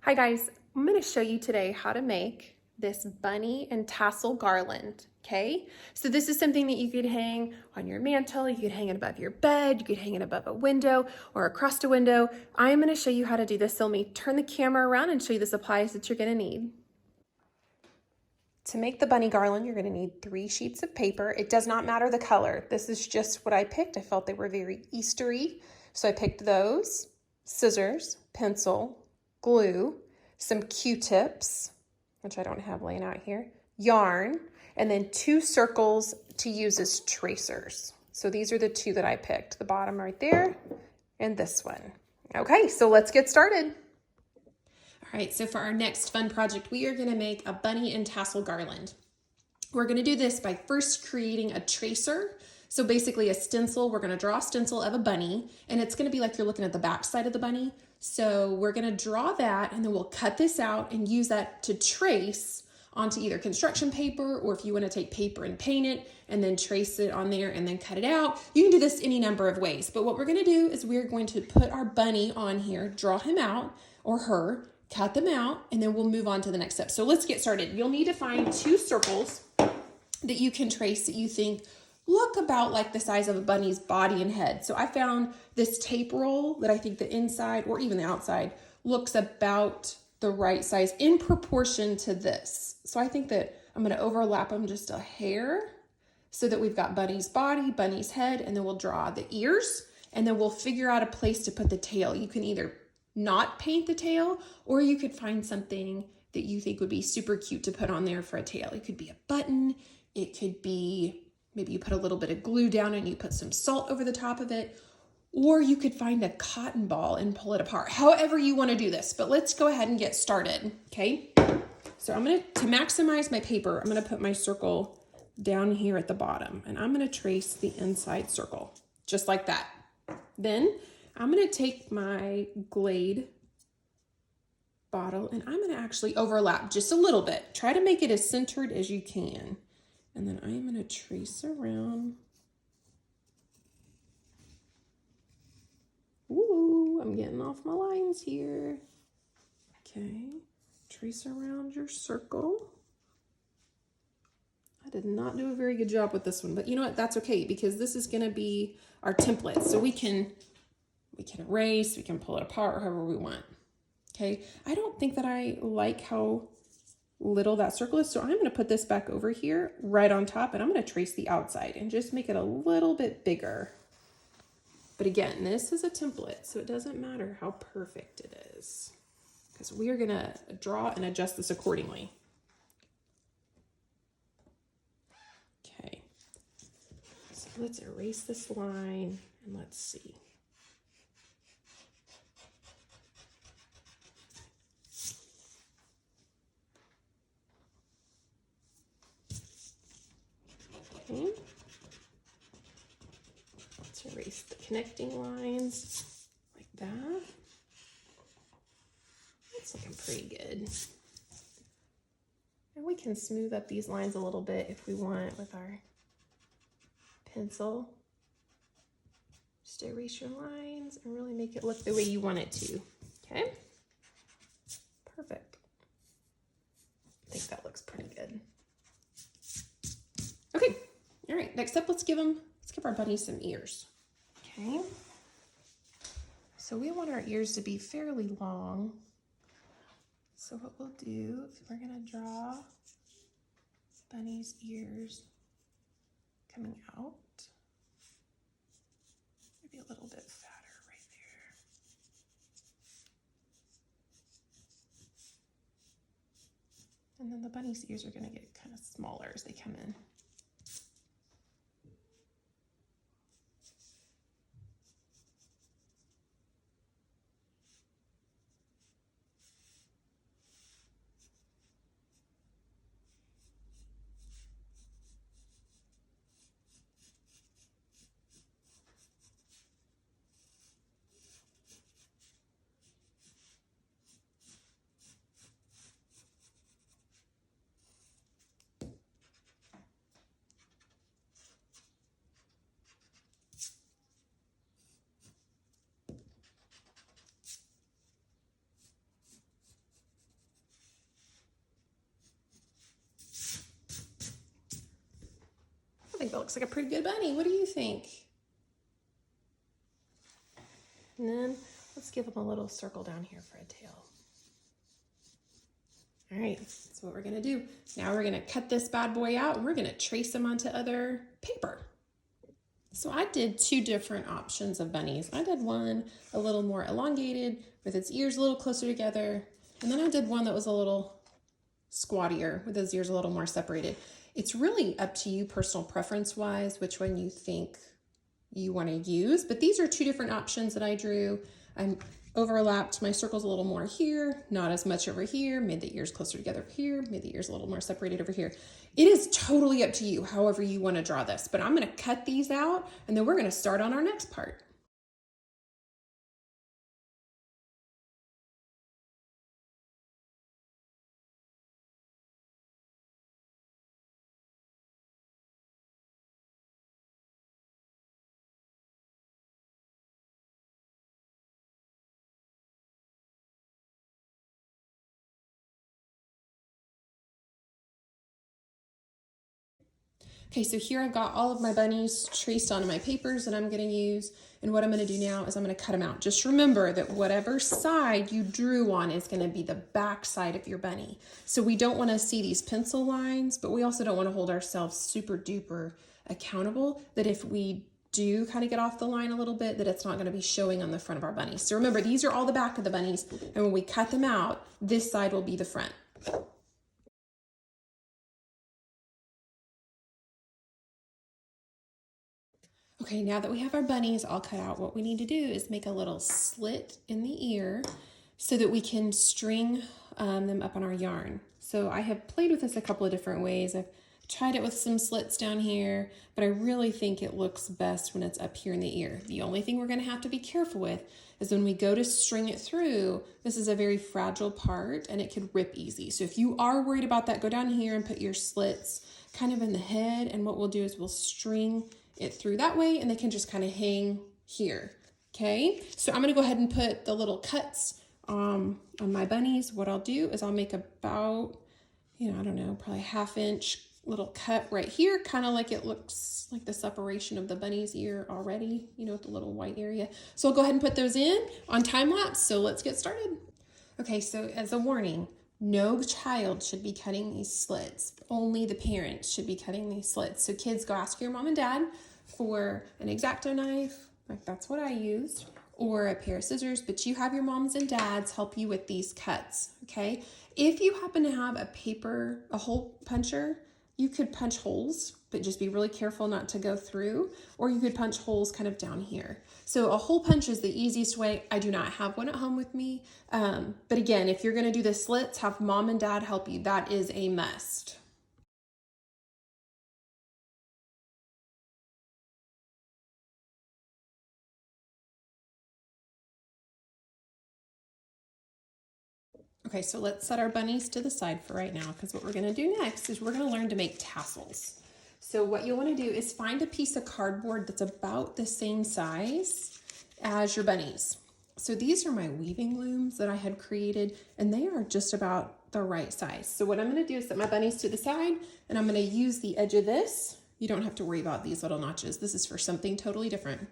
Hi guys, I'm going to show you today how to make this bunny and tassel garland, okay? So this is something that you could hang on your mantle, you could hang it above your bed, you could hang it above a window or across a window. I am going to show you how to do this, so let me turn the camera around and show you the supplies that you're going to need. To make the bunny garland, you're going to need 3 sheets of paper. It does not matter the color. This is just what I picked. I felt they were very Eastery, so I picked those. Scissors, pencil, glue, some Q-tips, which I don't have laying out here, yarn, and then 2 circles to use as tracers. So these are the 2 that I picked, the bottom right there and this one. Okay, so let's get started. All right, so for our next fun project, we are going to make a bunny and tassel garland. We're going to do this by first creating a tracer. So basically a stencil, we're going to draw a stencil of a bunny, and it's going to be like you're looking at the back side of the bunny. So we're going to draw that, and then we'll cut this out and use that to trace onto either construction paper, or if you want to take paper and paint it and then trace it on there and then cut it out. You can do this any number of ways, but what we're going to do is we're going to put our bunny on here, draw him out or her, cut them out, and then we'll move on to the next step. So let's get started. You'll need to find 2 circles that you can trace that you think look about like the size of a bunny's body and head. So I found this tape roll that I think the inside or even the outside looks about the right size in proportion to this. So I think that I'm going to overlap them just a hair so that we've got bunny's body, bunny's head, and then we'll draw the ears, and then we'll figure out a place to put the tail. You can either not paint the tail, or you could find something that you think would be super cute to put on there for a tail. It could be a button. It could be, maybe you put a little bit of glue down and you put some salt over the top of it, or you could find a cotton ball and pull it apart. However you want to do this, but let's go ahead and get started, okay? So I'm going to maximize my paper, I'm going to put my circle down here at the bottom, and I'm going to trace the inside circle, just like that. Then I'm going to take my Glade bottle and I'm going to actually overlap just a little bit. Try to make it as centered as you can. And then I'm going to trace around. Ooh, I'm getting off my lines here. Okay, trace around your circle. I did not do a very good job with this one, but you know what? That's okay, because this is going to be our template. So we can erase, we can pull it apart however we want. Okay, I don't think that I like how little that circle is, so I'm going to put this back over here right on top, and I'm going to trace the outside and just make it a little bit bigger. But again, this is a template, so it doesn't matter how perfect it is, because we are going to draw and adjust this accordingly. Okay, so let's erase this line and let's see. Okay. Let's erase the connecting lines like that. That's looking pretty good. And we can smooth up these lines a little bit if we want with our pencil. Just erase your lines and really make it look the way you want it to. Okay? Perfect. I think that looks pretty good. Okay. All right, next up, let's give our bunny some ears. Okay. So we want our ears to be fairly long. So what we'll do is we're gonna draw bunny's ears coming out. Maybe a little bit fatter right there. And then the bunny's ears are gonna get kind of smaller as they come in. that looks like a pretty good bunny. What do you think? And then let's give him a little circle down here for a tail. All right, that's what we're gonna do. Now we're gonna cut this bad boy out and we're gonna trace them onto other paper. So I did two different options of bunnies. I did one a little more elongated with its ears a little closer together. And then I did one that was a little squattier with his ears a little more separated. It's really up to you personal preference wise, which one you think you want to use. But these are two different options that I drew. I overlapped my circles a little more here, not as much over here, made the ears closer together here, made the ears a little more separated over here. It is totally up to you, however you want to draw this, but I'm going to cut these out and then we're going to start on our next part. Okay, so here I've got all of my bunnies traced onto my papers that I'm gonna use. And what I'm gonna do now is I'm gonna cut them out. Just remember that whatever side you drew on is gonna be the back side of your bunny. So we don't wanna see these pencil lines, but we also don't wanna hold ourselves super duper accountable that if we do kind of get off the line a little bit, that it's not gonna be showing on the front of our bunnies. So remember, these are all the back of the bunnies. And when we cut them out, this side will be the front. Okay, now that we have our bunnies all cut out, what we need to do is make a little slit in the ear so that we can string them up on our yarn. So I have played with this a couple of different ways. I've tried it with some slits down here, but I really think it looks best when it's up here in the ear. The only thing we're gonna have to be careful with is when we go to string it through, this is a very fragile part and it could rip easy. So if you are worried about that, go down here and put your slits kind of in the head, and what we'll do is we'll string it through that way and they can just kind of hang here. Okay, so I'm gonna go ahead and put the little cuts on my bunnies. What I'll do is I'll make about, I don't know, probably 1/2 inch little cut right here, kind of like it looks like the separation of the bunny's ear already, with the little white area. So I'll go ahead and put those in on time lapse. So let's get started. Okay, so as a warning, no child should be cutting these slits. Only the parents should be cutting these slits. So kids, go ask your mom and dad for an X-Acto knife, like that's what I used, or a pair of scissors, but you have your moms and dads help you with these cuts, okay? If you happen to have a hole puncher, you could punch holes, but just be really careful not to go through, or you could punch holes kind of down here. So a hole punch is the easiest way. I do not have one at home with me. But again, if you're gonna do the slits, have mom and dad help you. That is a must. Okay, so let's set our bunnies to the side for right now, because what we're gonna do next is we're gonna learn to make tassels. So what you'll wanna do is find a piece of cardboard that's about the same size as your bunnies. So these are my weaving looms that I had created, and they are just about the right size. So what I'm gonna do is set my bunnies to the side, and I'm gonna use the edge of this. You don't have to worry about these little notches. This is for something totally different.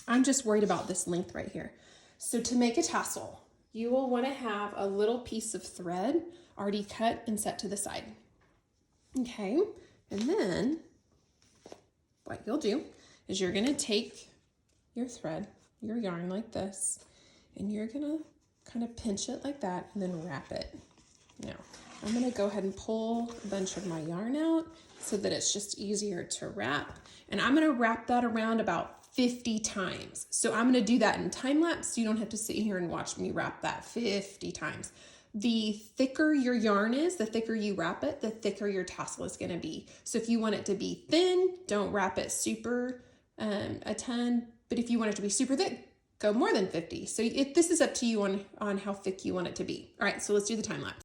I'm just worried about this length right here. So to make a tassel, you will want to have a little piece of thread already cut and set to the side. Okay, and then what you'll do is you're going to take your thread, your yarn like this, and you're going to kind of pinch it like that and then wrap it. Now, I'm going to go ahead and pull a bunch of my yarn out so that it's just easier to wrap. And I'm going to wrap that around about 50 times. So I'm gonna do that in time lapse, so you don't have to sit here and watch me wrap that 50 times. The thicker your yarn is, the thicker you wrap it, the thicker your tassel is gonna be. So if you want it to be thin, don't wrap it super a ton, but if you want it to be super thick, go more than 50. So this is up to you on how thick you want it to be. All right, so let's do the time lapse.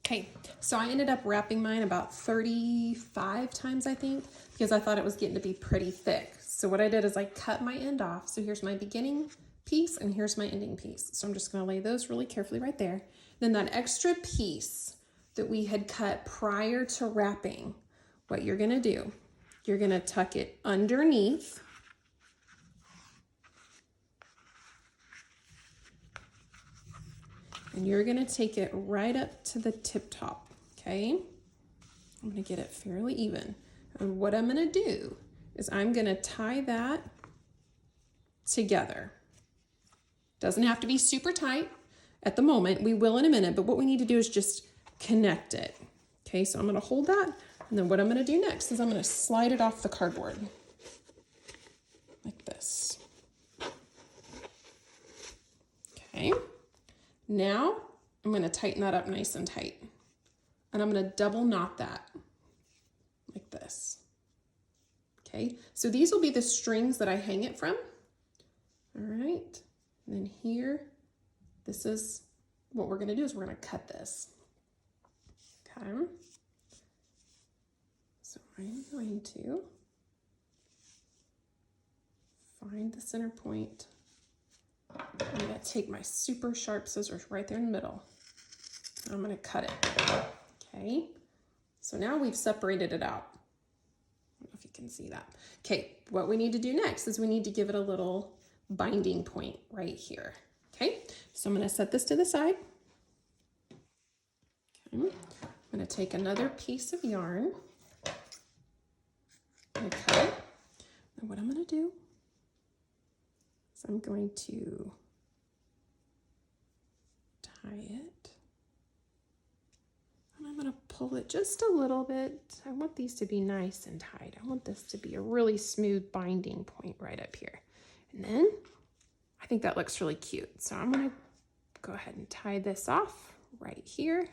Okay, so I ended up wrapping mine about 35 times, I think, because I thought it was getting to be pretty thick. So what I did is I cut my end off. So here's my beginning piece and here's my ending piece. So I'm just gonna lay those really carefully right there. Then that extra piece that we had cut prior to wrapping, what you're gonna do, you're gonna tuck it underneath. And you're gonna take it right up to the tip top, okay? I'm gonna get it fairly even. And what I'm gonna do is I'm gonna tie that together. Doesn't have to be super tight at the moment. We will in a minute, but what we need to do is just connect it. Okay, so I'm gonna hold that, and then what I'm gonna do next is I'm gonna slide it off the cardboard like this. Okay. Now I'm going to tighten that up nice and tight, and I'm going to double knot that like this. Okay, so these will be the strings that I hang it from. All right, and then here, this is what we're going to do is we're going to cut this. Okay, so I'm going to find the center point. I'm going to take my super sharp scissors right there in the middle. I'm going to cut it. Okay, so now we've separated it out. I don't know if you can see that. Okay, what we need to do next is we need to give it a little binding point right here. Okay, so I'm going to set this to the side. Okay, I'm going to take another piece of yarn. I'm going to cut it. And what I'm going to do, I'm going to tie it, and I'm going to pull it just a little bit. I want these to be nice and tight. I want this to be a really smooth binding point right up here. And then I think that looks really cute. So I'm going to go ahead and tie this off right here.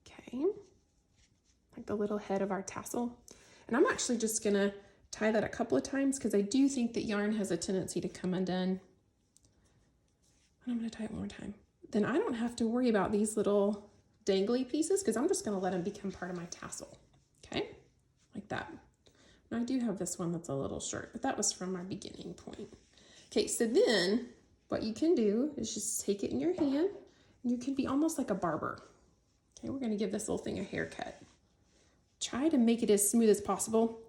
Okay, like the little head of our tassel. And I'm actually just going to tie that a couple of times because I do think that yarn has a tendency to come undone. And I'm going to tie it one more time. Then I don't have to worry about these little dangly pieces because I'm just going to let them become part of my tassel. Okay, like that. And I do have this one that's a little short, but that was from my beginning point. Okay, so then what you can do is just take it in your hand, and you can be almost like a barber. Okay, we're going to give this little thing a haircut. Try to make it as smooth as possible.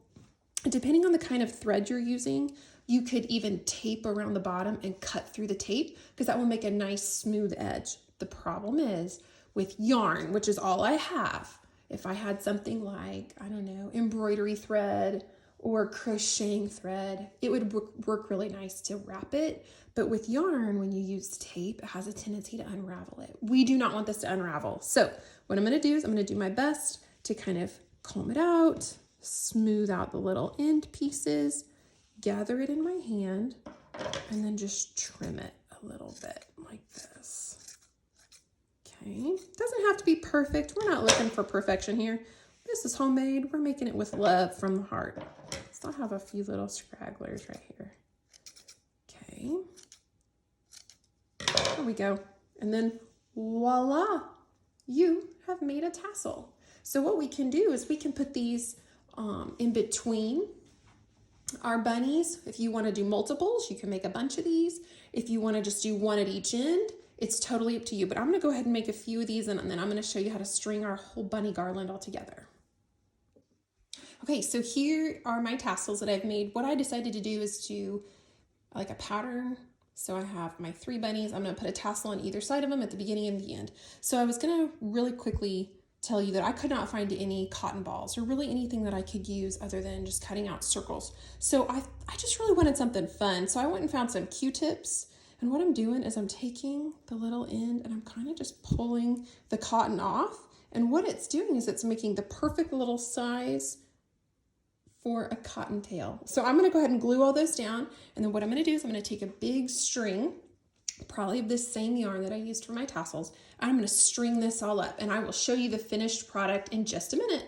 Depending on the kind of thread you're using, you could even tape around the bottom and cut through the tape because that will make a nice smooth edge. The problem is with yarn, which is all I have. If I had something like, I don't know, embroidery thread or crocheting thread, it would work really nice to wrap it. But with yarn, when you use tape, it has a tendency to unravel it. We do not want this to unravel. So what I'm going to do is I'm going to do my best to kind of comb it out, smooth out the little end pieces, gather it in my hand, and then just trim it a little bit like this. Okay, doesn't have to be perfect. We're not looking for perfection here. This is homemade. We're making it with love from the heart. Still have a few little scragglers right here. Okay, there we go. And then voila, you have made a tassel. So what we can do is we can put these in between our bunnies. If you want to do multiples, you can make a bunch of these. If you want to just do one at each end, it's totally up to you. But I'm going to go ahead and make a few of these, and then I'm going to show you how to string our whole bunny garland all together. Okay, so here are my tassels that I've made. What I decided to do is do like a pattern. So I have my 3 bunnies. I'm going to put a tassel on either side of them at the beginning and the end. So I was going to really quickly tell you that I could not find any cotton balls or really anything that I could use other than just cutting out circles. So I just really wanted something fun. So I went and found some Q-tips, and what I'm doing is I'm taking the little end and I'm kind of just pulling the cotton off. And what it's doing is it's making the perfect little size for a cottontail. So I'm going to go ahead and glue all those down. And then what I'm going to do is I'm going to take a big string, probably of this same yarn that I used for my tassels, and I'm going to string this all up, and I will show you the finished product in just a minute.